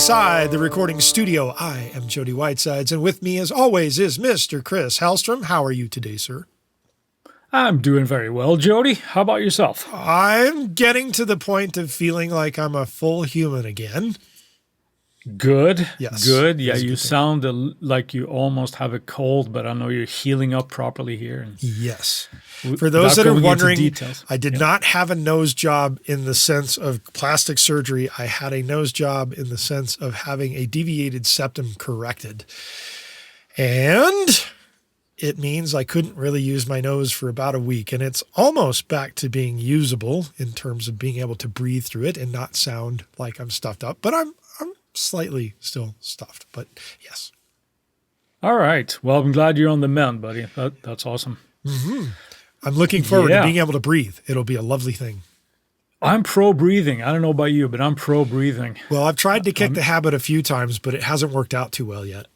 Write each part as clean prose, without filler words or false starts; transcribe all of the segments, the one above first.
inside the recording studio. I am Jody Whitesides, and with me, as always, is Mr. Chris Hellstrom. How are you today, sir? I'm doing very well, Jody. How about yourself? I'm getting to the point of feeling like I'm a full human again. Good. Yes. Good. Yeah, That's you good. sound like you almost have a cold, but I know you're healing up properly here. And Yes. For those that are without going into wondering, details. I did not have a nose job in the sense of plastic surgery. I had a nose job in the sense of having a deviated septum corrected. And it means I couldn't really use my nose for about a week. And it's almost back to being usable in terms of being able to breathe through it and not sound like I'm stuffed up. But I'm slightly still stuffed, but yes. All right. Well, I'm glad you're on the mend, buddy. That's awesome. Mm-hmm. I'm looking forward to being able to breathe. It'll be a lovely thing. I'm pro-breathing. I don't know about you, but I'm pro-breathing. Well, I've tried to kick the habit a few times, but it hasn't worked out too well yet.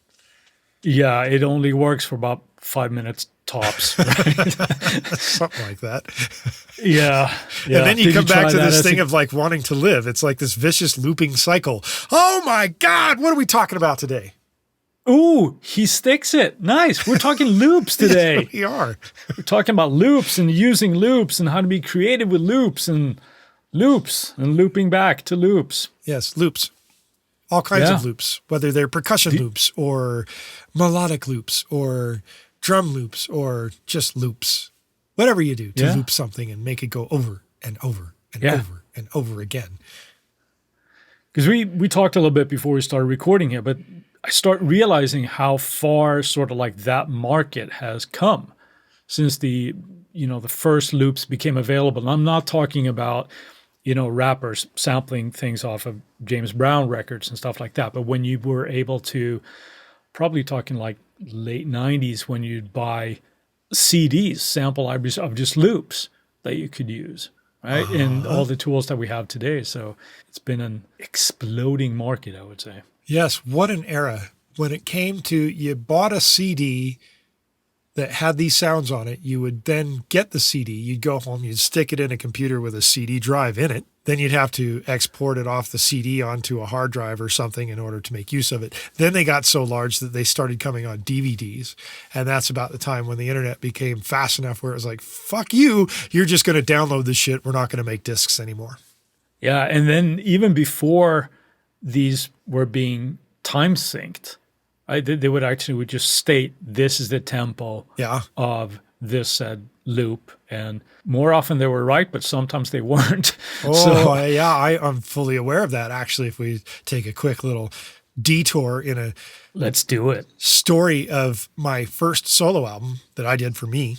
Yeah, it only works for about 5 minutes tops. Right? Something like that. Yeah. And then you come back to this thing of like wanting to live. It's like this vicious looping cycle. Oh my God, what are we talking about today? Ooh, he sticks it. Nice. We're talking loops today. Yes, we are. We're talking about loops and using loops and how to be creative with loops and looping back to loops. Yes, loops. All kinds of loops, whether they're percussion loops or melodic loops or drum loops or just loops. Whatever you do to loop something and make it go over and over and over and over again. Because we talked a little bit before we started recording here, but I start realizing how far sort of like that market has come since the first loops became available. And I'm not talking about, rappers sampling things off of James Brown records and stuff like that. But when you were able to, probably talking like late 90s, when you'd buy CDs, sample libraries of just loops that you could use, right? And all the tools that we have today. So it's been an exploding market, I would say. Yes, what an era. When it came to you bought a CD that had these sounds on it, you would then get the CD, you'd go home, you'd stick it in a computer with a CD drive in it. Then you'd have to export it off the CD onto a hard drive or something in order to make use of it. Then they got so large that they started coming on DVDs. And that's about the time when the internet became fast enough where it was like, fuck you, you're just going to download this shit. We're not going to make discs anymore. Yeah, and then even before these were being time synced, they would just state this is the tempo of this said loop, and more often they were right, but sometimes they weren't. I'm fully aware of that. Actually, if we take a quick little detour in a let's do it story of my first solo album that I did for me,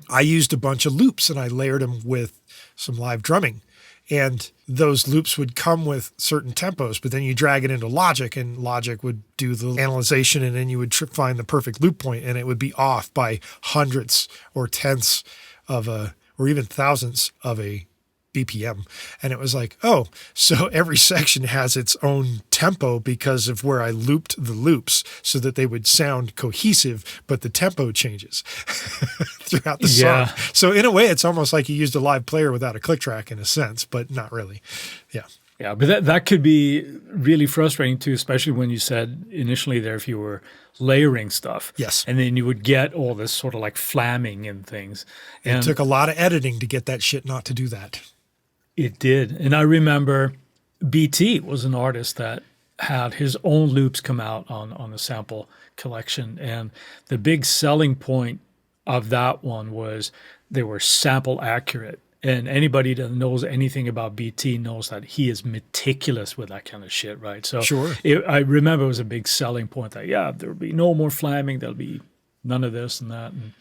I used a bunch of loops and I layered them with some live drumming. And those loops would come with certain tempos, but then you drag it into Logic, and Logic would do the analyzation, and then you would find the perfect loop point, and it would be off by hundredths or tenths of or even thousandths of a BPM. And it was like, oh, so every section has its own tempo because of where I looped the loops so that they would sound cohesive, but the tempo changes throughout the song. So in a way, it's almost like you used a live player without a click track in a sense, but not really. Yeah. Yeah, but that could be really frustrating too, especially when you said initially there if you were layering stuff. Yes. And then you would get all this sort of like flamming and things. And it took a lot of editing to get that shit not to do that. It did. And I remember BT was an artist that had his own loops come out on the sample collection. And the big selling point of that one was they were sample accurate. And anybody that knows anything about BT knows that he is meticulous with that kind of shit, right? So sure. I remember it was a big selling point that, there will be no more flamming. There'll be none of this and that. And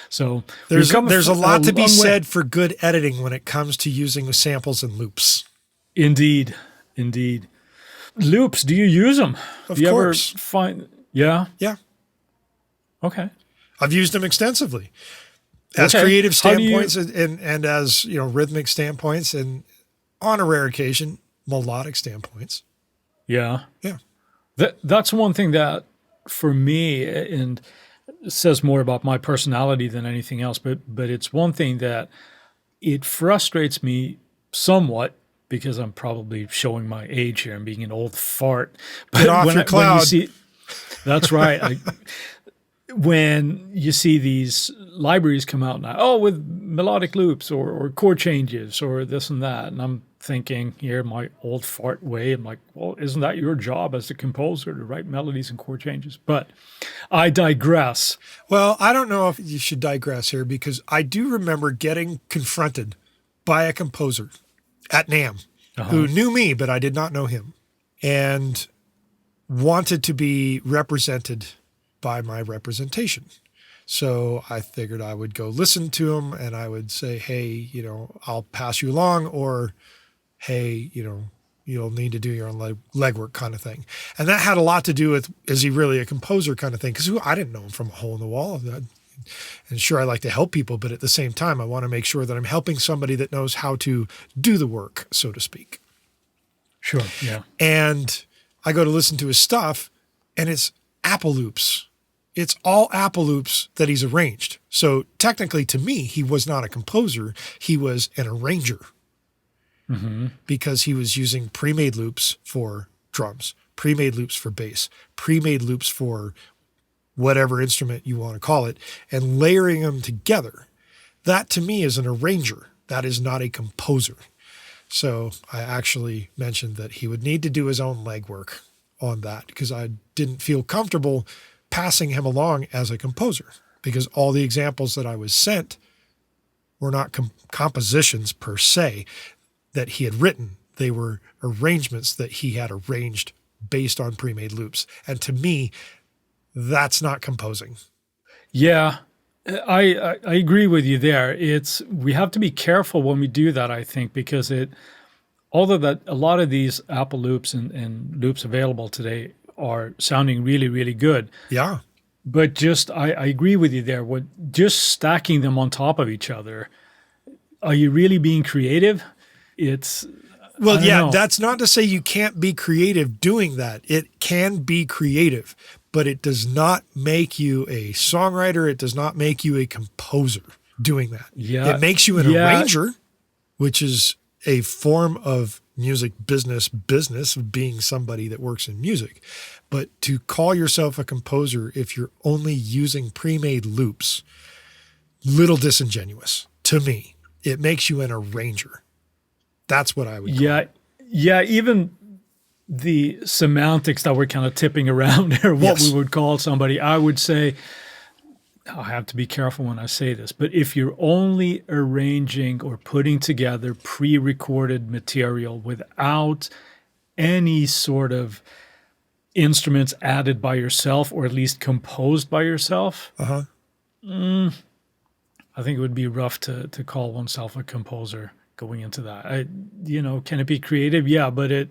so there's a lot to be said for good editing when it comes to using samples and loops. Indeed. Loops, do you use them? Of do you course. Ever find? Yeah. Yeah. Okay. I've used them extensively as creative standpoints and as rhythmic standpoints, and on a rare occasion melodic standpoints. Yeah. Yeah. That's one thing that for me and says more about my personality than anything else, but it's one thing that it frustrates me somewhat because I'm probably showing my age here and being an old fart. Get off your cloud. That's right. When you see these libraries come out now, with melodic loops or chord changes or this and that, and I'm thinking here my old fart way, I'm like, well, isn't that your job as a composer to write melodies and chord changes? But I digress. Well, I don't know if you should digress here, because I do remember getting confronted by a composer at NAMM who knew me, but I did not know him, and wanted to be represented by my representation. So I figured I would go listen to him and I would say, hey, I'll pass you along, or hey, you'll need to do your own legwork kind of thing. And that had a lot to do with, is he really a composer kind of thing? Because I didn't know him from a hole in the wall. And sure, I like to help people, but at the same time, I want to make sure that I'm helping somebody that knows how to do the work, so to speak. Sure, yeah. And I go to listen to his stuff, and it's Apple loops. It's all Apple loops that he's arranged. So technically, to me, he was not a composer. He was an arranger, because he was using pre-made loops for drums, pre-made loops for bass, pre-made loops for whatever instrument you want to call it, and layering them together. That, to me, is an arranger. That is not a composer. So I actually mentioned that he would need to do his own legwork on that, because I didn't feel comfortable passing him along as a composer, because all the examples that I was sent were not compositions per se that he had written. They were arrangements that he had arranged based on pre-made loops. And to me, that's not composing. Yeah, I agree with you there. We have to be careful when we do that, I think, because although that a lot of these Apple loops and loops available today are sounding really, really good. Yeah. But I agree with you there. Just stacking them on top of each other, are you really being creative? That's not to say you can't be creative doing that. It can be creative, but it does not make you a songwriter. It does not make you a composer doing that. Yeah. It makes you an arranger, which is a form of music business of being somebody that works in music. But to call yourself a composer if you're only using pre-made loops, little disingenuous to me. It makes you an arranger. That's what I would call it. Yeah, even the semantics that we're kind of tipping around there, what we would call somebody, I would say, I have to be careful when I say this, but if you're only arranging or putting together pre-recorded material without any sort of instruments added by yourself, or at least composed by yourself, I think it would be rough to call oneself a composer going into that. Can it be creative? Yeah, but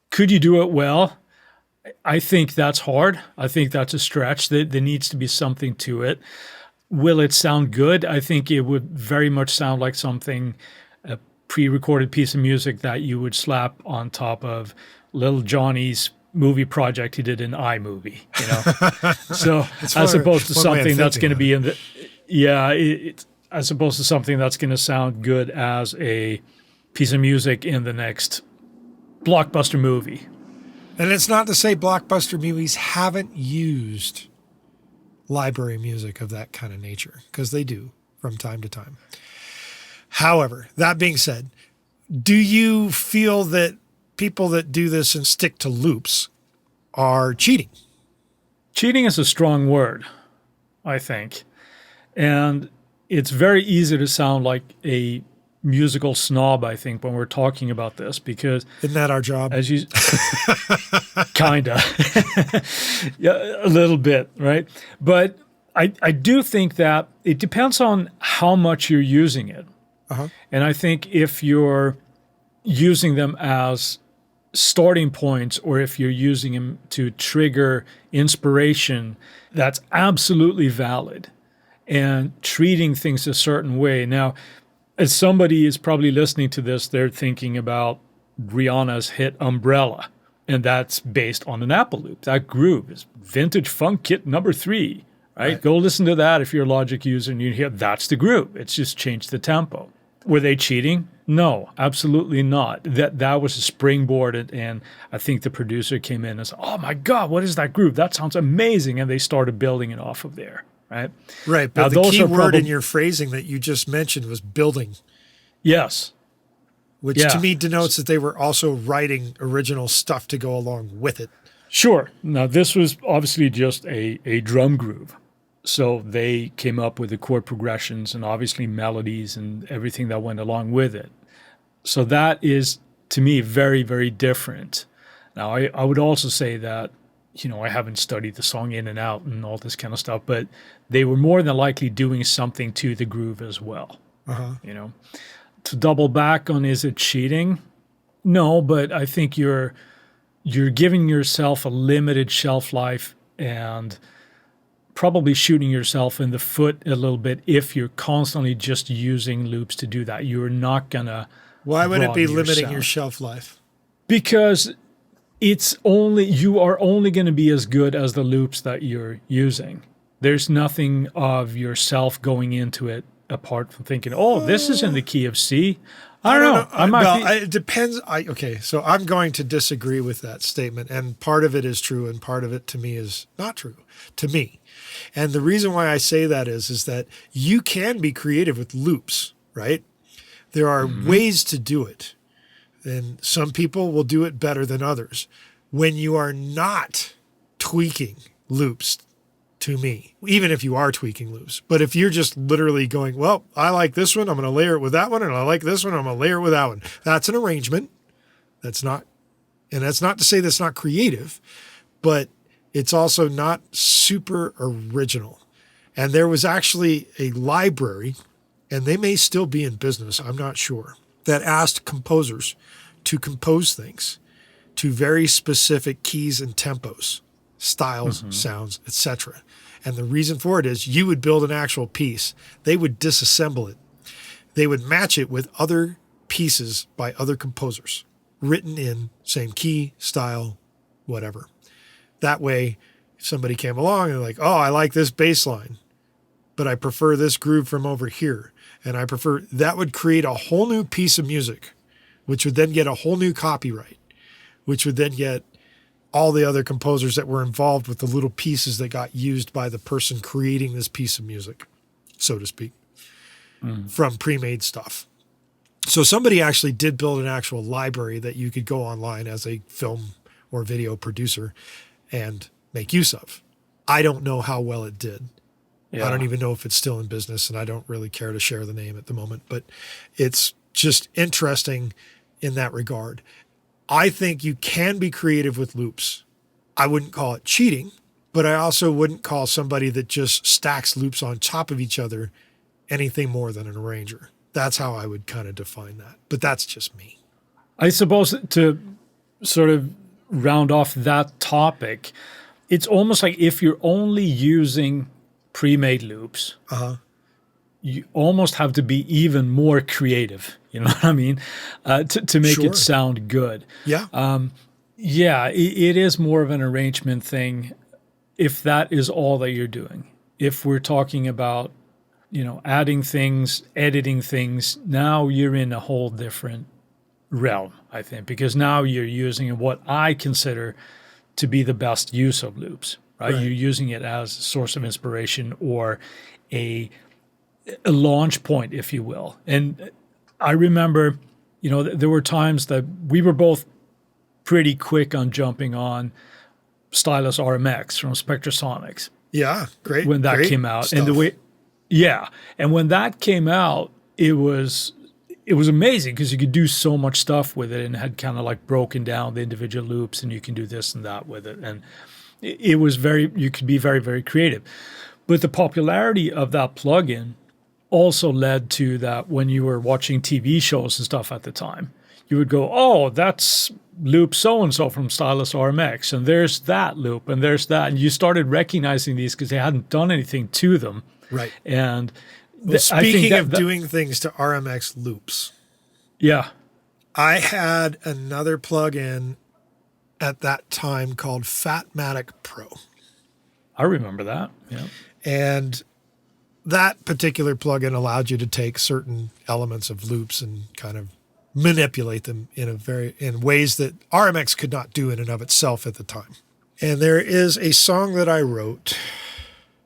could you do it well? I think that's hard. I think that's a stretch. There needs to be something to it. Will it sound good? I think it would very much sound like a pre-recorded piece of music that you would slap on top of Little Johnny's movie project he did in iMovie, So as opposed to something that's going to be in the, as opposed to something that's going to sound good as a piece of music in the next blockbuster movie. And it's not to say blockbuster movies haven't used library music of that kind of nature, because they do from time to time. However, that being said, do you feel that people that do this and stick to loops are cheating? Cheating is a strong word, I think. And it's very easy to sound like a musical snob, I think, when we're talking about this, because isn't that our job? As you kinda. Yeah, a little bit, right? But I do think that it depends on how much you're using it. And I think if you're using them as starting points, or if you're using them to trigger inspiration, that's absolutely valid. And treating things a certain way. Now, as somebody is probably listening to this, they're thinking about Rihanna's hit Umbrella, and that's based on an Apple loop. That groove is Vintage Funk Kit number 3, right? Go listen to that if you're a Logic user and you hear that's the groove. It's just changed the tempo. Were they cheating? No, absolutely not. That was a springboard, and I think the producer came in and said, "Oh my God, what is that groove? That sounds amazing!" And they started building it off of there, right? Right, Now but the those key are word in probably your phrasing that you just mentioned was building, yes, which yeah, to me denotes that they were also writing original stuff to go along with it. sure. Now this was obviously just a drum groove, so they came up with the chord progressions and obviously melodies and everything that went along with it. So that is, to me, very, very different. Now, I would also say that, I haven't studied the song in and out and all this kind of stuff, but they were more than likely doing something to the groove as well. Uh-huh. To double back on, is it cheating? No, but I think you're giving yourself a limited shelf life and probably shooting yourself in the foot a little bit if you're constantly just using loops to do that. You're not gonna. Why would it be broaden your limiting sound. your shelf life? Because you are only going to be as good as the loops that you're using. There's nothing of yourself going into it apart from thinking, oh, this is in the key of C. I don't know. I might be. It depends. Okay, so I'm going to disagree with that statement, and part of it is true, and part of it to me is not true. To me, and the reason why I say that is that you can be creative with loops, right? There are ways to do it, and some people will do it better than others. When you are not tweaking loops, to me, even if you are tweaking loops, but if you're just literally going, well, I like this one, I'm going to layer it with that one, and I like this one, I'm going to layer it with that one. That's an arrangement. That's not to say that's not creative, but it's also not super original. And there was actually a library, and they may still be in business, I'm not sure, that asked composers to compose things to very specific keys and tempos, styles, sounds, etc. And the reason for it is you would build an actual piece. They would disassemble it. They would match it with other pieces by other composers, written in same key, style, whatever. That way, if somebody came along and like, oh, I like this bass line, but I prefer this groove from over here. And I prefer, that would create a whole new piece of music, which would then get a whole new copyright, which would then get all the other composers that were involved with the little pieces that got used by the person creating this piece of music, so to speak, from pre-made stuff. So somebody actually did build an actual library that you could go online as a film or video producer and make use of. I don't know how well it did. Yeah. I don't even know if it's still in business, and I don't really care to share the name at the moment, but it's just interesting in that regard. I think you can be creative with loops. I wouldn't call it cheating, but I also wouldn't call somebody that just stacks loops on top of each other anything more than an arranger. That's how I would kind of define that. But that's just me. I suppose to sort of round off that topic, it's almost like if you're only using pre-made loops, you almost have to be even more creative. You know what I mean? To make Sure. it sound good. Yeah. Yeah, it is more of an arrangement thing if that is all that you're doing. If we're talking about, adding things, editing things, now you're in a whole different realm, I think, because now you're using what I consider to be the best use of loops, right? You're using it as a source of inspiration or a launch point, if you will. And I remember, there were times that we were both pretty quick on jumping on Stylus RMX from Spectrasonics. Yeah. Great. When that great came out. stuff. And and when that came out, it was amazing because you could do so much stuff with it and had kind of like broken down the individual loops and you can do this and that with it. And it was you could be very, very creative. But the popularity of that plugin also led to that when you were watching TV shows and stuff at the time, you would go, oh, that's loop so-and-so from Stylus RMX, and there's that loop, and there's that. And you started recognizing these because they hadn't done anything to them. Right. And Well, I think speaking of doing things to RMX loops, yeah, I had another plugin at that time called Fatmatic Pro. I remember that. Yeah. And that particular plugin allowed you to take certain elements of loops and kind of manipulate them in ways that RMX could not do in and of itself at the time. And there is a song that I wrote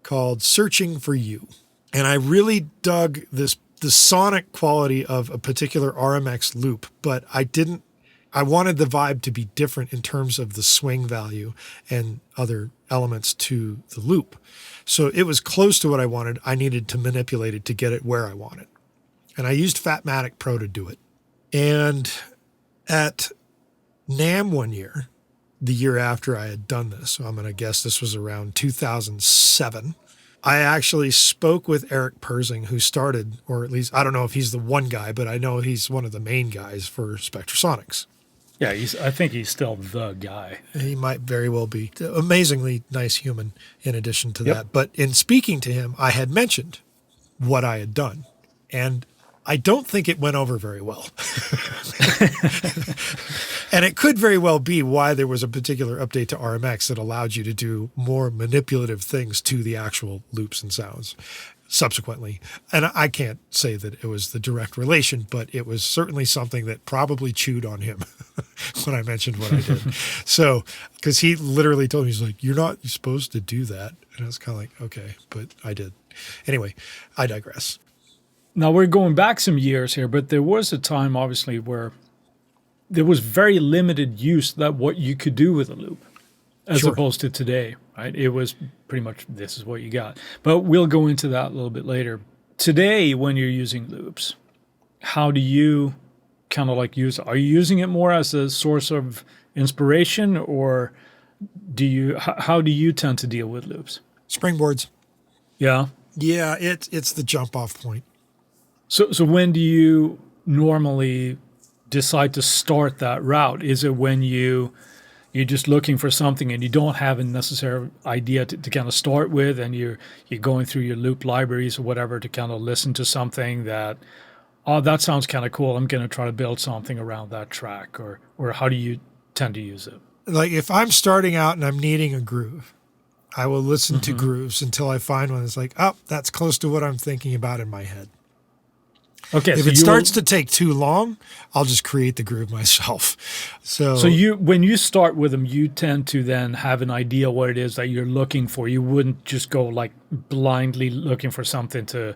called Searching for You. And I really dug the sonic quality of a particular RMX loop, but I wanted the vibe to be different in terms of the swing value and other elements to the loop. So it was close to what I wanted. I needed to manipulate it to get it where I wanted. And I used Fatmatic Pro to do it. And at NAMM one year, the year after I had done this, so I'm going to guess this was around 2007, I actually spoke with Eric Persing, who started, or at least, I don't know if he's the one guy, but I know he's one of the main guys for Spectrasonics. Yeah, I think he's still the guy. He might very well be. Amazingly nice human in addition to that. But in speaking to him, I had mentioned what I had done. And I don't think it went over very well. And it could very well be why there was a particular update to RMX that allowed you to do more manipulative things to the actual loops and sounds subsequently. And I can't say that it was the direct relation, but it was certainly something that probably chewed on him when I mentioned what I did. So, because he literally told me, he's like, you're not supposed to do that. And I was kind of like, okay, but I did. Anyway, I digress. Now we're going back some years here, but there was a time, obviously, where there was very limited use that what you could do with a loop, as Sure. opposed to today, right? It was pretty much this is what you got. But we'll go into that a little bit later. Today, when you're using loops, how do you kind of like use it? Are you using it more as a source of inspiration, or how do you tend to deal with loops? Springboards. Yeah. Yeah, it's the jump off point. So when do you normally decide to start that route? Is it when you're just looking for something and you don't have a necessary idea to kind of start with, and you're going through your loop libraries or whatever to kind of listen to something that, oh, that sounds kind of cool, I'm going to try to build something around that track, or how do you tend to use it? Like if I'm starting out and I'm needing a groove, I will listen to grooves until I find one that's like, oh, that's close to what I'm thinking about in my head. Okay. If it starts to take too long, I'll just create the groove myself. So when you start with them, you tend to then have an idea what it is that you're looking for. You wouldn't just go like blindly looking for something to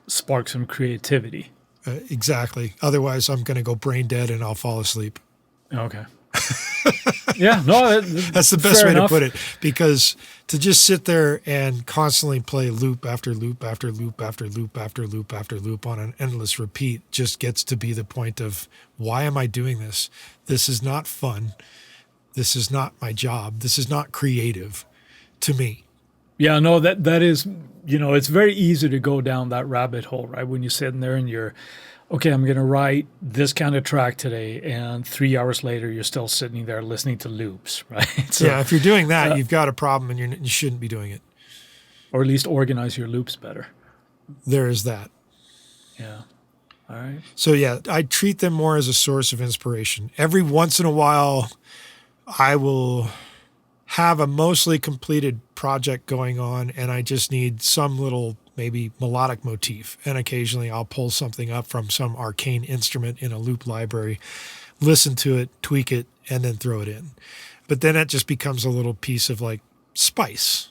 spark some creativity. Exactly. Otherwise, I'm going to go brain dead and I'll fall asleep. Okay. Yeah, no, that's the best way to put it, because to just sit there and constantly play loop after loop after loop after loop after loop after loop on an endless repeat just gets to be the point of, why am I doing this? This is not fun. This is not my job. This is not creative to me. Yeah, no, that is, it's very easy to go down that rabbit hole, right? When you're sitting there and you're, okay, I'm going to write this kind of track today, and 3 hours later, you're still sitting there listening to loops, right? So, yeah, if you're doing that, you've got a problem, and you shouldn't be doing it. Or at least organize your loops better. There is that. Yeah. All right. So yeah, I treat them more as a source of inspiration. Every once in a while, I will have a mostly completed project going on, and I just need some little maybe melodic motif. And occasionally I'll pull something up from some arcane instrument in a loop library, listen to it, tweak it, and then throw it in. But then it just becomes a little piece of like spice.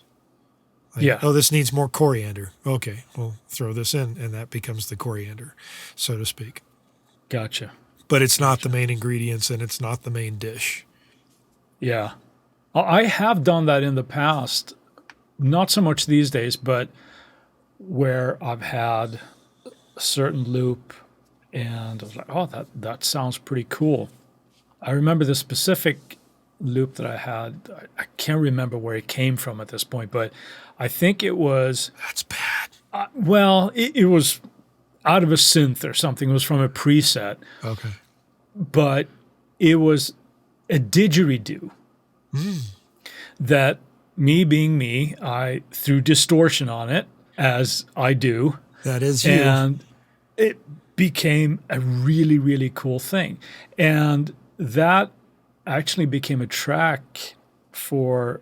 Like, yeah. Oh, this needs more coriander. Okay, well, throw this in, and that becomes the coriander, so to speak. Gotcha. But it's not the main ingredients, and it's not the main dish. Yeah. I have done that in the past, not so much these days, but where I've had a certain loop and I was like, oh, that sounds pretty cool. I remember the specific loop that I had. I can't remember where it came from at this point, but I think it was... That's bad. It was out of a synth or something. It was from a preset. Okay. But it was a didgeridoo that, me being me, I threw distortion on it, as I do. That is you. And it became a really, really cool thing. And that actually became a track for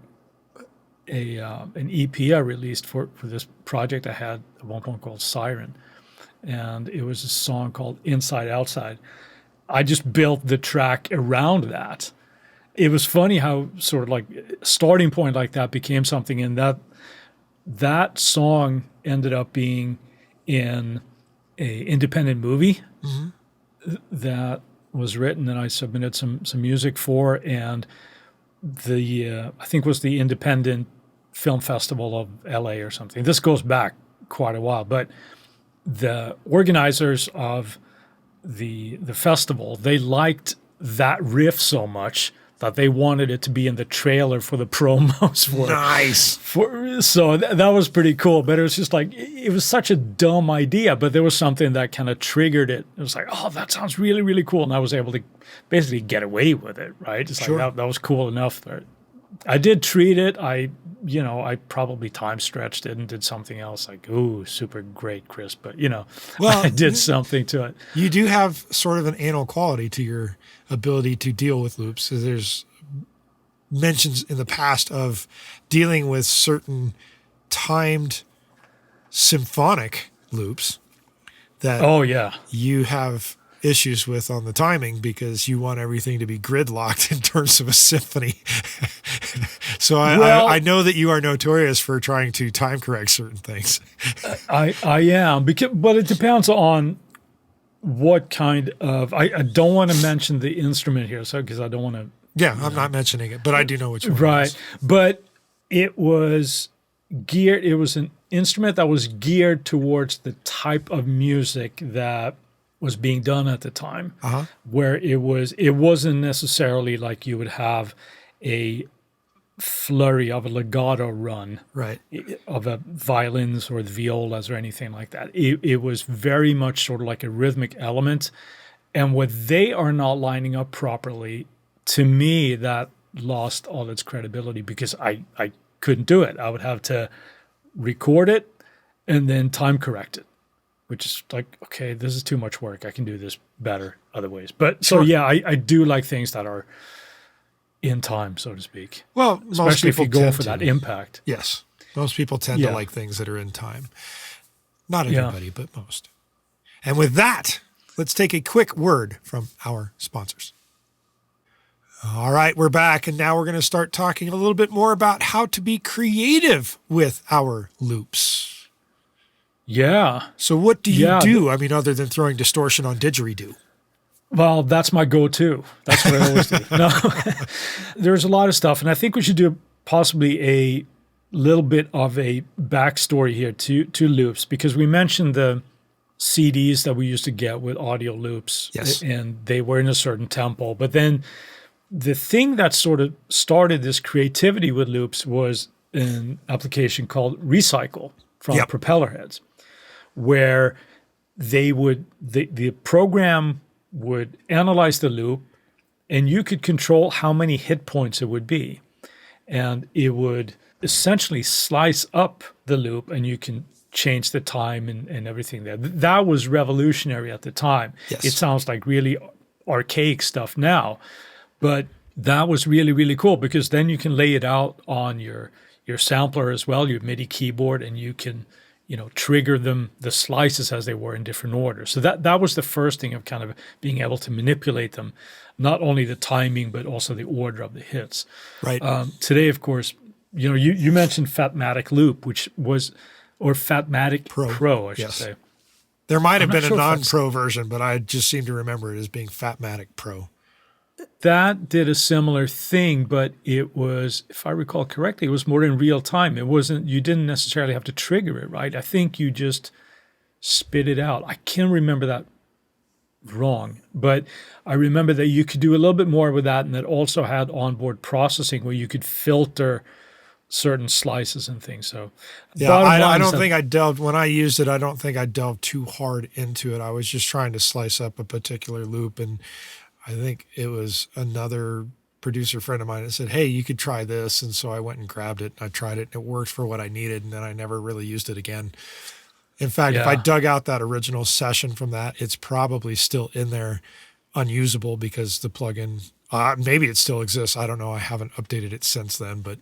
an EP I released for this project I had at one point called Siren, and it was a song called Inside Outside. I just built the track around that. It was funny how sort of like a starting point like that became something, and that song ended up being in a independent movie that was written, and I submitted some music for, and the I think it was the Independent Film Festival of LA or something. This goes back quite a while, but the organizers of the festival, they liked that riff so much that they wanted it to be in the trailer for the promos for Nice. so that was pretty cool. But it was just like, it was such a dumb idea, but there was something that kind of triggered it. It was like, oh, that sounds really, really cool. And I was able to basically get away with it, right? It's Sure. like that was cool enough. I did treat it. I probably time stretched it and did something else like, ooh, super great, Chris. But, Well, I did something to it. You do have sort of an anal quality to your ability to deal with loops. So there's mentions in the past of dealing with certain timed symphonic loops that Oh, yeah. you have issues with on the timing because you want everything to be gridlocked in terms of a symphony. So I know that you are notorious for trying to time correct certain things. I am, but it depends on what kind of. I don't want to mention the instrument here, so because I don't want to. Yeah, I'm not mentioning it, but I do know which one. Right, It is. but it was geared. It was an instrument that was geared towards the type of music that was being done at the time, where it wasn't necessarily like you would have a flurry of a legato run Right. of a violins or the violas or anything like that. It was very much sort of like a rhythmic element. And when they are not lining up properly, to me, that lost all its credibility because I couldn't do it. I would have to record it and then time correct it, which is like, okay, this is too much work. I can do this better other ways. But so, yeah, I do like things that are in time, so to speak. Well, most Especially if people you go tend for to. that impact. Yes. Most people tend to Yeah. like things that are in time. Not Yeah. everybody, but most. And with that, let's take a quick word from our sponsors. All right, we're back, and now we're going to start talking a little bit more about how to be creative with our loops. Yeah. So what do you Yeah, do? I mean, other than throwing distortion on didgeridoo? Well, that's my go-to. That's what I always do. No, there's a lot of stuff, and I think we should do possibly a little bit of a backstory here to loops, because we mentioned the CDs that we used to get with audio loops, Yes. and they were in a certain tempo. But then the thing that sort of started this creativity with loops was an application called Recycle from Yep. Propeller Heads, where they would the program would analyze the loop, and you could control how many hit points it would be, and it would essentially slice up the loop, and you can change the time and everything there. That was revolutionary at the time. Yes. It sounds like really archaic stuff now, but that was really, really cool, because then you can lay it out on your sampler as well, your MIDI keyboard, and you can trigger the slices as they were in different orders. So that was the first thing of kind of being able to manipulate them, not only the timing, but also the order of the hits. Right. Today, of course, you mentioned Fatmatic Loop, or Fatmatic Pro, I should Yes. say. There might have I'm not been a sure if that's- non-pro version, but I just seem to remember it as being Fatmatic Pro. That did a similar thing, but it was, if I recall correctly, it was more in real time. It wasn't, you didn't necessarily have to trigger it, right? I think you just spit it out. I can't remember that wrong, but I remember that you could do a little bit more with that, and it also had onboard processing where you could filter certain slices and things. So Yeah, bottom line I is don't that- think I delved, when I used it, I don't think I delved too hard into it. I was just trying to slice up a particular loop, and I think it was another producer friend of mine that said, hey, you could try this. And so I went and grabbed it. I tried it, and it worked for what I needed, and then I never really used it again. In fact, if I Yeah. dug out that original session from that, it's probably still in there unusable because the plugin, maybe it still exists. I don't know. I haven't updated it since then, but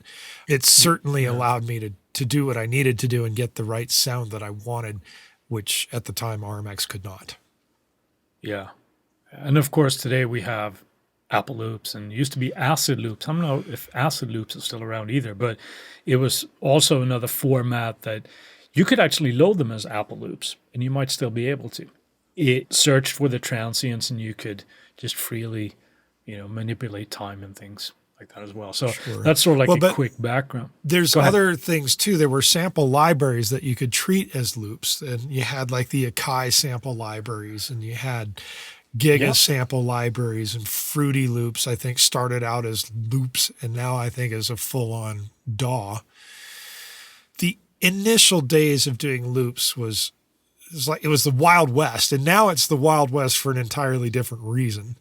it certainly allowed me to do what I needed to do and get the right sound that I wanted, which at the time RMX could not. Yeah. And of course, today we have Apple Loops, and it used to be Acid Loops. I don't know if Acid Loops is still around either, but it was also another format that you could actually load them as Apple Loops, and you might still be able to. It searched for the transients, and you could just freely, manipulate time and things like that as well. So that's sort of like a quick background. There's other things too. There were sample libraries that you could treat as loops, and you had like the Akai sample libraries, and you had Giga sample libraries, and Fruity Loops, I think, started out as loops and now I think is a full-on DAW. The initial days of doing loops was like it was the Wild West, and now it's the Wild West for an entirely different reason.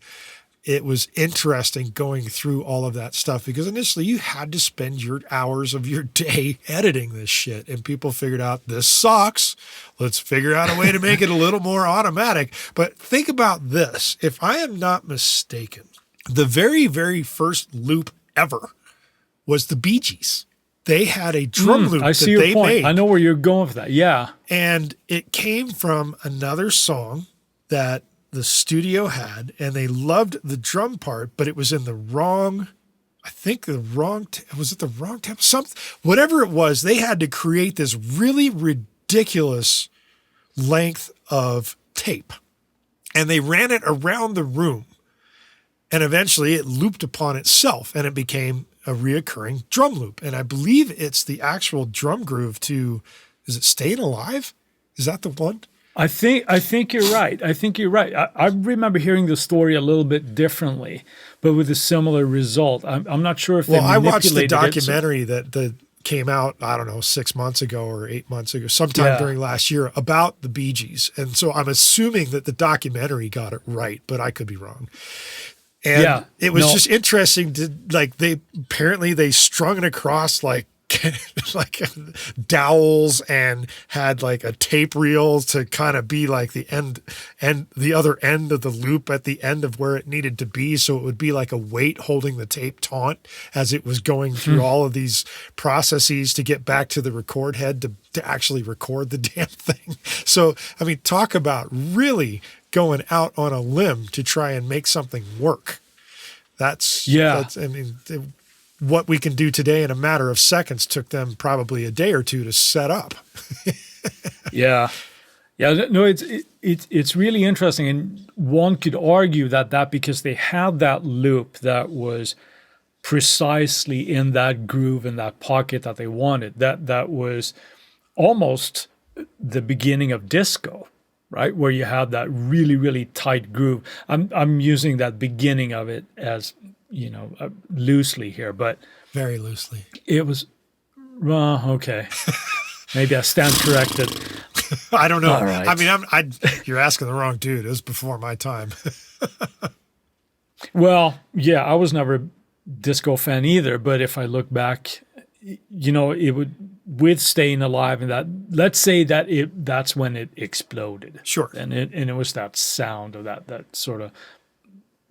It was interesting going through all of that stuff because initially you had to spend your hours of your day editing this shit, and people figured out this sucks. Let's figure out a way to make it a little more automatic. But think about this. If I am not mistaken, the very, very first loop ever was the Bee Gees. They had a drum loop I see your they point. made. I know where you're going with that. Yeah. And it came from another song that the studio had, and they loved the drum part, but it was in the wrong, was it the wrong tempo? Whatever it was, they had to create this really ridiculous length of tape, and they ran it around the room, and eventually it looped upon itself, and it became a reoccurring drum loop. And I believe it's the actual drum groove to, is it Staying Alive? Is that the one? I think you're right. I remember hearing the story a little bit differently, but with a similar result. I'm not sure if they I watched the manipulated documentary that came out, I don't know, 6 months ago or 8 months ago, sometime during last year about the Bee Gees. And so I'm assuming that the documentary got it right, but I could be wrong. And it was just interesting to they strung it across like dowels and had like a tape reel to kind of be like the end and the other end of the loop at the end of where it needed to be. So it would be like a weight holding the tape taut as it was going through all of these processes to get back to the record head to actually record the damn thing. So, I mean, talk about really going out on a limb to try and make something work. That's what we can do today in a matter of seconds took them probably a day or two to set up. Yeah. No, it's really interesting, and one could argue that because they had that loop that was precisely in that groove, in that pocket that they wanted, that was almost the beginning of disco, right? Where you have that really, really tight groove. I'm using that beginning of it as loosely here, but very loosely. It was okay. Maybe I stand corrected. I don't know. All right. I mean, you're asking the wrong dude. It was before my time. Well, yeah, I was never a disco fan either. But if I look back, it would with Staying Alive and that. Let's say that's when it exploded. Sure. And it was that sound of that sort of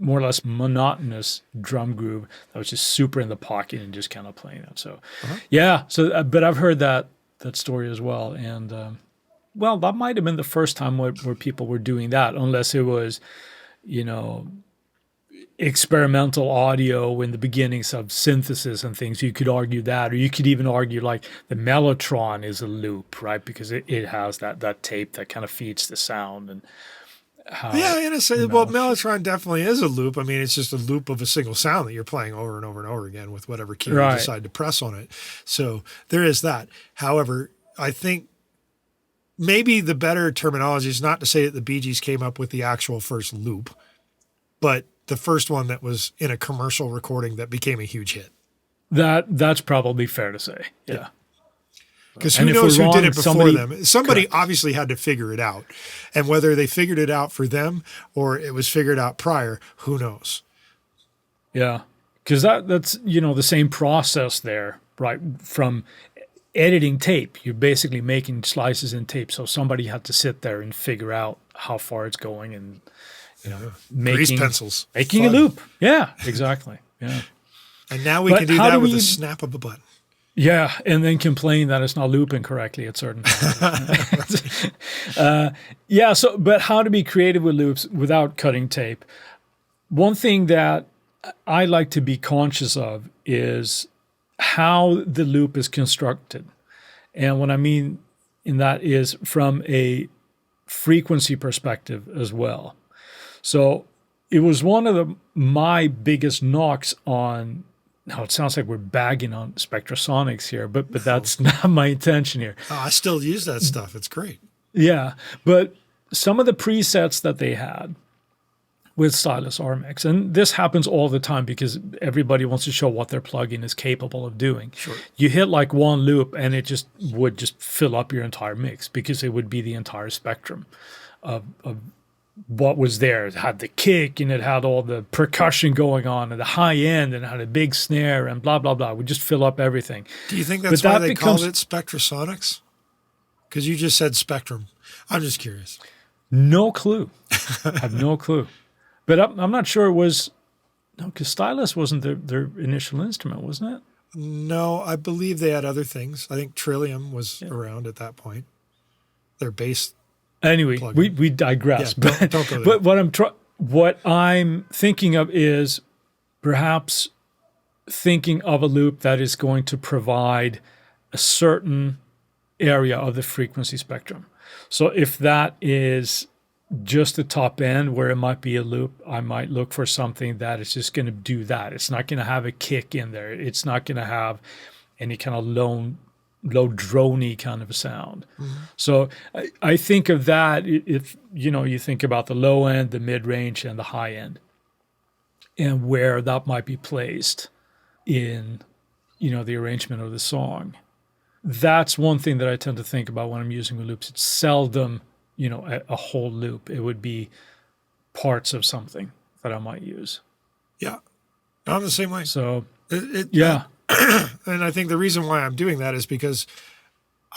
more or less monotonous drum groove that was just super in the pocket and just kind of playing that. So, but I've heard that story as well. And, that might have been the first time where people were doing that, unless it was, experimental audio in the beginnings of synthesis and things. You could argue that, or you could even argue like the Mellotron is a loop, right? Because it has that tape that kind of feeds the sound and, in a sense. Well, Mellotron definitely is a loop. I mean, it's just a loop of a single sound that you're playing over and over and over again with whatever key you decide to press on it. So there is that. However, I think maybe the better terminology is not to say that the Bee Gees came up with the actual first loop, but the first one that was in a commercial recording that became a huge hit. That's probably fair to say. Yeah. Because who knows who did it before them? Somebody obviously had to figure it out. And whether they figured it out for them or it was figured out prior, who knows? Yeah. Because that's, the same process there, right? From editing tape, you're basically making slices in tape. So somebody had to sit there and figure out how far it's going and, Grease making pencils. making Fun. a loop. Yeah, exactly. Yeah. And now we But can do how that do with we- a snap of a button. Yeah, and then complain that it's not looping correctly at certain times. Yeah, so, but how to be creative with loops without cutting tape. One thing that I like to be conscious of is how the loop is constructed. And what I mean in that is from a frequency perspective as well. So it was one of my biggest knocks on. Now it sounds like we're bagging on Spectrasonics here, but that's not my intention here. Oh, I still use that stuff. It's great. Yeah, but some of the presets that they had with Stylus RMX, and this happens all the time because everybody wants to show what their plugin is capable of doing. Sure. You hit like one loop and it would just fill up your entire mix because it would be the entire spectrum of what was there. It had the kick and it had all the percussion going on and the high end and it had a big snare and blah, blah, blah. It would just fill up everything. Do you think that's But why that they called becomes- it Spectrasonics? Because you just said Spectrum. I'm just curious. No clue. I have no clue. But I'm not sure it was, no, because Stylus wasn't their initial instrument, wasn't it? No, I believe they had other things. I think Trillium was around at that point. Their bass. Anyway, Plugin. we digress. Yeah, but don't go there. but what I'm thinking of is perhaps thinking of a loop that is going to provide a certain area of the frequency spectrum. So if that is just the top end where it might be a loop, I might look for something that is just going to do that. It's not going to have a kick in there. It's not going to have any kind of low droney kind of a sound. Mm-hmm. So I think of that if you think about the low end, the mid range, and the high end, and where that might be placed in the arrangement of the song. That's one thing that I tend to think about when I'm using the loops. It's seldom a whole loop. It would be parts of something that I might use. Yeah, I'm the same way. So yeah. And I think the reason why I'm doing that is because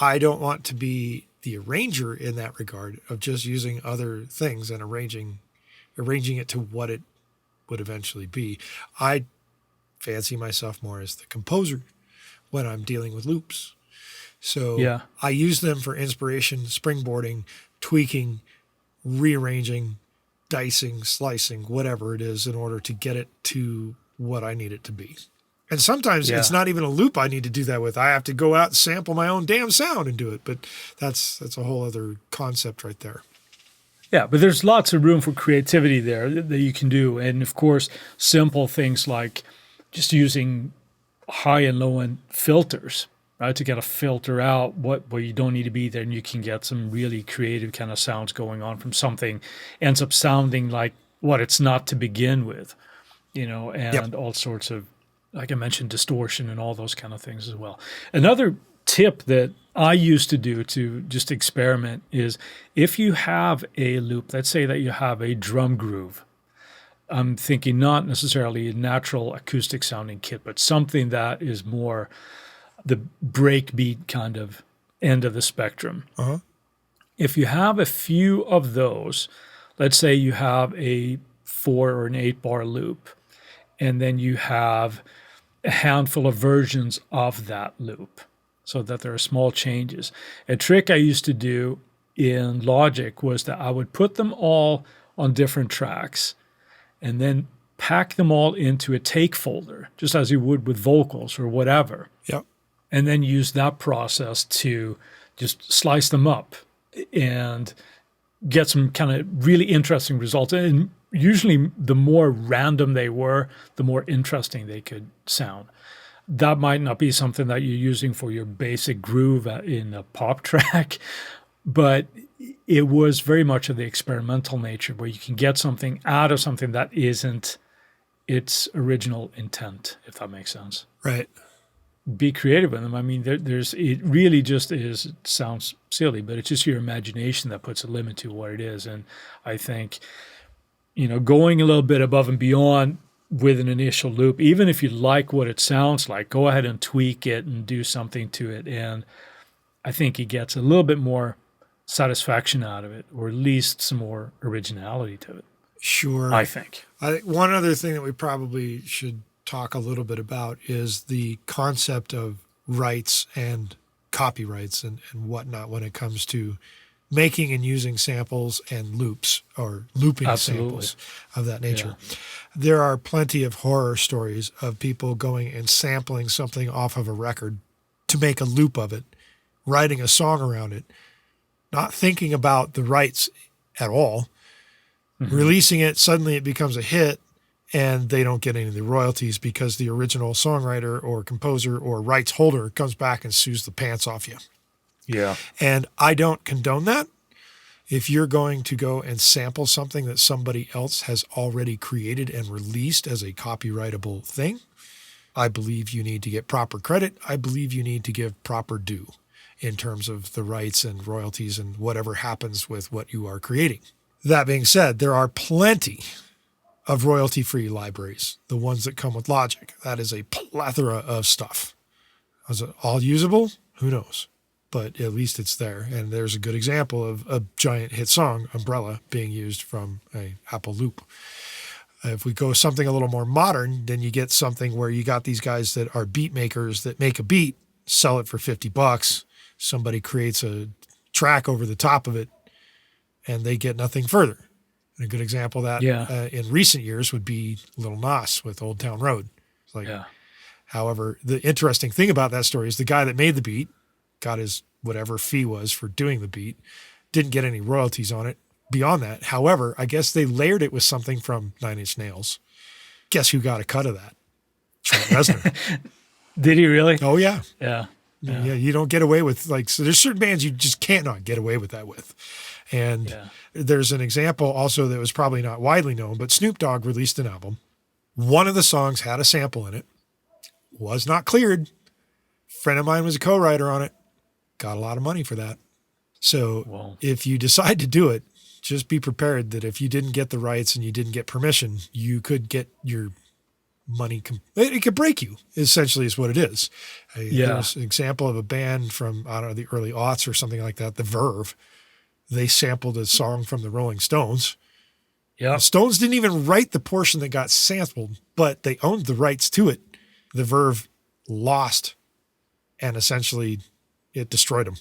I don't want to be the arranger in that regard of just using other things and arranging it to what it would eventually be. I fancy myself more as the composer when I'm dealing with loops. So yeah. I use them for inspiration, springboarding, tweaking, rearranging, dicing, slicing, whatever it is in order to get it to what I need it to be. And sometimes it's not even a loop I need to do that with. I have to go out and sample my own damn sound and do it. But that's a whole other concept right there. Yeah, but there's lots of room for creativity there that you can do. And of course, simple things like just using high and low end filters, right? To get a filter out where you don't need to be there, and you can get some really creative kind of sounds going on from something ends up sounding like what it's not to begin with, and all sorts of, like I mentioned, distortion and all those kind of things as well. Another tip that I used to do to just experiment is if you have a loop, let's say that you have a drum groove. I'm thinking not necessarily a natural acoustic sounding kit, but something that is more the breakbeat kind of end of the spectrum. Uh-huh. If you have a few of those, let's say you have a 4 or an 8 bar loop, and then you have a handful of versions of that loop so that there are small changes. A trick I used to do in Logic was that I would put them all on different tracks and then pack them all into a take folder, just as you would with vocals or whatever. Yep. And then use that process to just slice them up and get some kind of really interesting results. And usually the more random they were, the more interesting they could sound. That might not be something that you're using for your basic groove in a pop track, but it was very much of the experimental nature where you can get something out of something that isn't its original intent, if that makes sense. Right. Be creative with them. I mean, it really just is, it sounds silly, but it's just your imagination that puts a limit to what it is. And I think, going a little bit above and beyond with an initial loop, even if you like what it sounds like, go ahead and tweak it and do something to it. And I think it gets a little bit more satisfaction out of it, or at least some more originality to it. Sure. I think. One other thing that we probably should talk a little bit about is the concept of rights and copyrights and whatnot when it comes to making and using samples and loops or looping Absolutely. samples of that nature. Yeah. There are plenty of horror stories of people going and sampling something off of a record to make a loop of it, writing a song around it, not thinking about the rights at all, releasing it, suddenly it becomes a hit, and they don't get any of the royalties because the original songwriter or composer or rights holder comes back and sues the pants off you. Yeah. And I don't condone that. If you're going to go and sample something that somebody else has already created and released as a copyrightable thing, I believe you need to get proper credit. I believe you need to give proper due in terms of the rights and royalties and whatever happens with what you are creating. That being said, there are plenty of royalty-free libraries, the ones that come with Logic. That is a plethora of stuff. Is it all usable? Who knows? But at least it's there. And there's a good example of a giant hit song, Umbrella, being used from a Apple loop. If we go something a little more modern, then you get something where you got these guys that are beat makers that make a beat, sell it for $50. Somebody creates a track over the top of it, and they get nothing further. And a good example of that in recent years would be Lil Nas with Old Town Road. It's like, however, the interesting thing about that story is the guy that made the beat got his whatever fee was for doing the beat, didn't get any royalties on it beyond that. However, I guess they layered it with something from Nine Inch Nails. Guess who got a cut of that? Trent Reznor. Did he really? Oh, yeah. Yeah. Yeah, you don't get away with so there's certain bands you just can't not get away with that with. And there's an example also that was probably not widely known, but Snoop Dogg released an album. One of the songs had a sample in it, was not cleared. Friend of mine was a co-writer on it, got a lot of money for that. So if you decide to do it, just be prepared that if you didn't get the rights and you didn't get permission, you could get your money. It could break you, essentially, is what it is. There's an example of a band from, I don't know, the early aughts or something like that, The Verve. They sampled a song from the Rolling Stones. Yeah. The Stones didn't even write the portion that got sampled, but they owned the rights to it. The Verve lost, and essentially it destroyed them.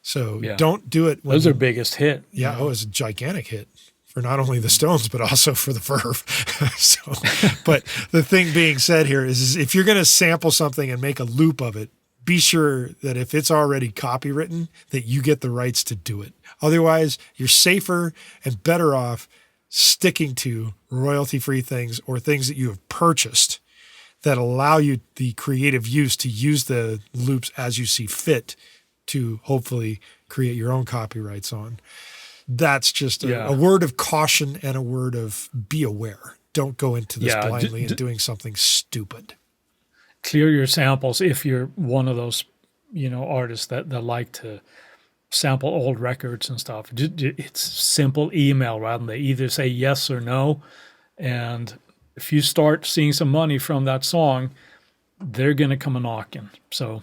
So don't do it. Those are biggest hit. Yeah. Oh, it was a gigantic hit for not only the Stones, but also for the Verve. But the thing being said here is if you're going to sample something and make a loop of it, be sure that if it's already copywritten, that you get the rights to do it. Otherwise, you're safer and better off sticking to royalty-free things or things that you have purchased that allow you the creative use to use the loops as you see fit to hopefully create your own copyrights on. That's just a word of caution and a word of be aware. Don't go into this blindly and doing something stupid. Clear your samples if you're one of those, artists that like to sample old records and stuff. It's simple email rather than they either say yes or no. And if you start seeing some money from that song, they're going to come a knocking. So,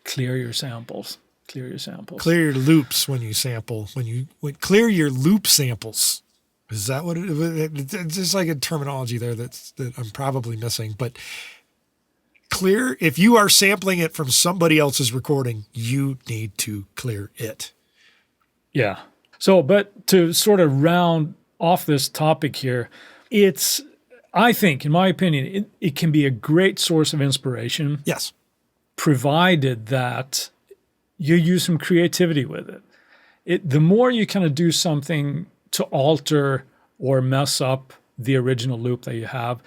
clear your samples. Clear your samples. Clear your loops when you sample. Clear your loop samples. Is that what it's just like a terminology there that I'm probably missing, but clear. If you are sampling it from somebody else's recording, you need to clear it. Yeah. So, but to sort of round off this topic here, I think, in my opinion, it can be a great source of inspiration. Yes. Provided that you use some creativity with it. The more you kind of do something to alter or mess up the original loop that you have,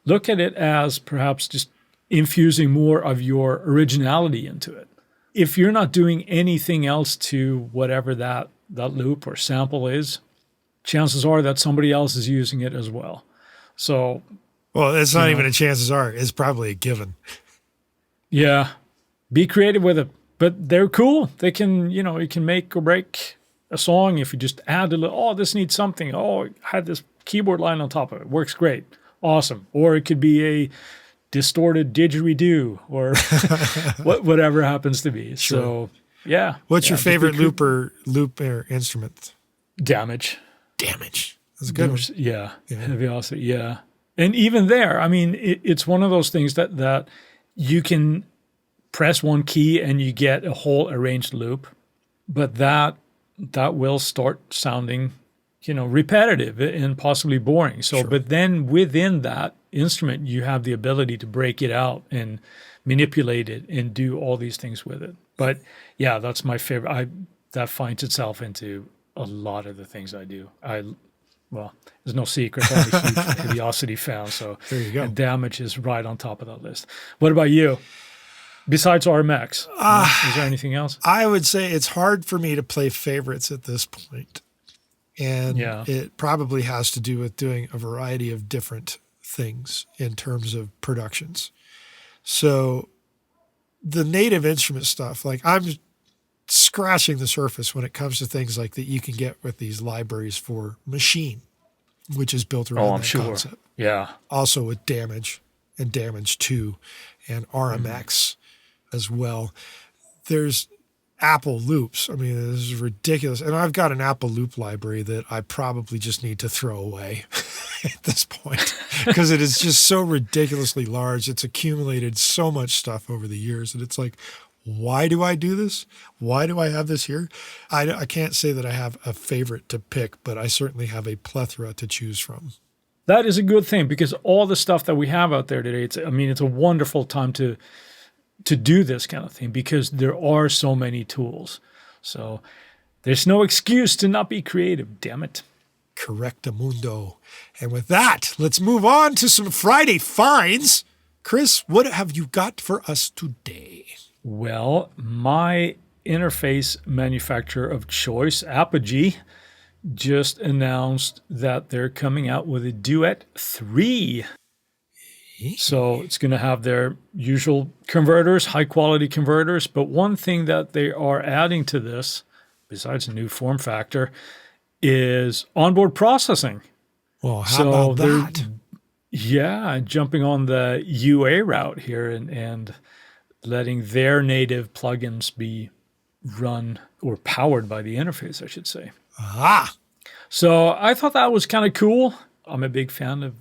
look at it as perhaps just infusing more of your originality into it. If you're not doing anything else to whatever that loop or sample is, chances are that somebody else is using it as well. So, well, it's not even a chances are. It's probably a given. Yeah. Be creative with it. But they're cool. They can, you can make or break a song if you just add a little, this needs something. I had this keyboard line on top of it. Works great. Awesome. Or it could be a distorted didgeridoo or whatever happens to be. Sure. So, What's your favorite loop or instrument? Damage. That's a good one. Yeah, Heaviosity, yeah. And even there, I mean, it's one of those things that you can press one key and you get a whole arranged loop, but that will start sounding, repetitive and possibly boring. So, But then within that instrument, you have the ability to break it out and manipulate it and do all these things with it. But yeah, that's my favorite. That finds itself into a lot of the things I do. Well, there's no secret. I'm a huge Heaviosity fan, so there you go. And Damage is right on top of that list. What about you? Besides RMX, is there anything else? I would say it's hard for me to play favorites at this point. And it probably has to do with doing a variety of different things in terms of productions. So the native instrument stuff, like I'm scratching the surface when it comes to things like that you can get with these libraries for Machine, which is built around that concept. Yeah. Also with Damage and Damage 2 and RMX as well. There's Apple loops. I mean, this is ridiculous. And I've got an Apple loop library that I probably just need to throw away at this point because it is just so ridiculously large. It's accumulated so much stuff over the years that it's like, why do I do this? Why do I have this here? I can't say that I have a favorite to pick, but I certainly have a plethora to choose from. That is a good thing because all the stuff that we have out there today, it's a wonderful time to do this kind of thing because there are so many tools. So there's no excuse to not be creative, damn it. Correctamundo. And with that, let's move on to some Friday finds. Chris, what have you got for us today? Well, my interface manufacturer of choice, Apogee, just announced that they're coming out with a Duet 3. So it's going to have their usual converters, high-quality converters. But one thing that they are adding to this, besides a new form factor, is onboard processing. Well, how about that? Yeah, jumping on the UA route here and letting their native plugins be run or powered by the interface, I should say. Ah. So I thought that was kind of cool. I'm a big fan of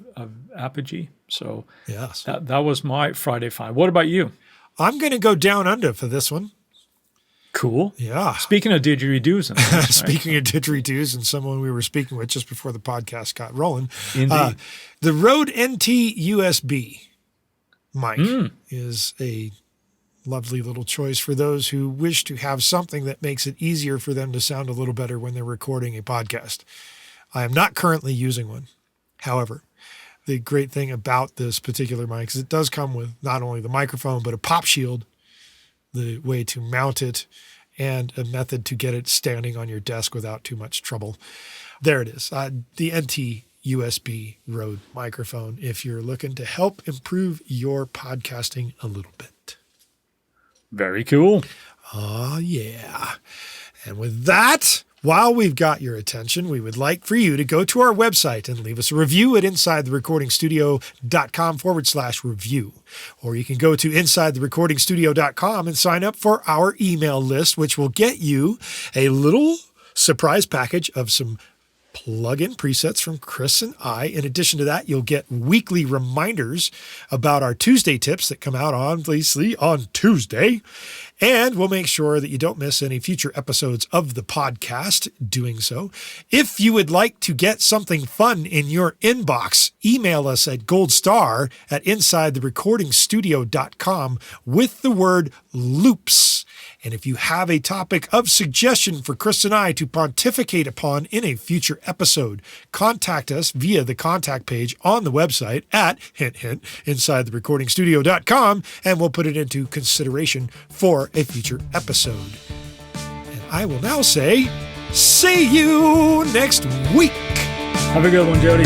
Apogee. So yes, that was my Friday find. What about you? I'm going to go down under for this one. Cool. Yeah. Speaking of didgeridoos. Speaking of didgeridoos and someone we were speaking with just before the podcast got rolling. Indeed. The Rode NT USB mic is a lovely little choice for those who wish to have something that makes it easier for them to sound a little better when they're recording a podcast. I am not currently using one. However, the great thing about this particular mic is it does come with not only the microphone, but a pop shield, the way to mount it, and a method to get it standing on your desk without too much trouble. There it is, the NT USB Rode microphone, if you're looking to help improve your podcasting a little bit. Very cool. Oh, yeah. And with that, while we've got your attention, we would like for you to go to our website and leave us a review at insidetherecordingstudio.com/review. Or you can go to insidetherecordingstudio.com and sign up for our email list, which will get you a little surprise package of some plug-in presets from Chris and I. In addition to that, you'll get weekly reminders about our Tuesday tips that come out obviously on Tuesday. And we'll make sure that you don't miss any future episodes of the podcast doing so. If you would like to get something fun in your inbox, email us at goldStar@insidetherecordingstudio.com with the word loops. And if you have a topic of suggestion for Chris and I to pontificate upon in a future episode, contact us via the contact page on the website at, hint, hint, insidetherecordingstudio.com, and we'll put it into consideration for a future episode. And I will now say, see you next week. Have a good one, Jody.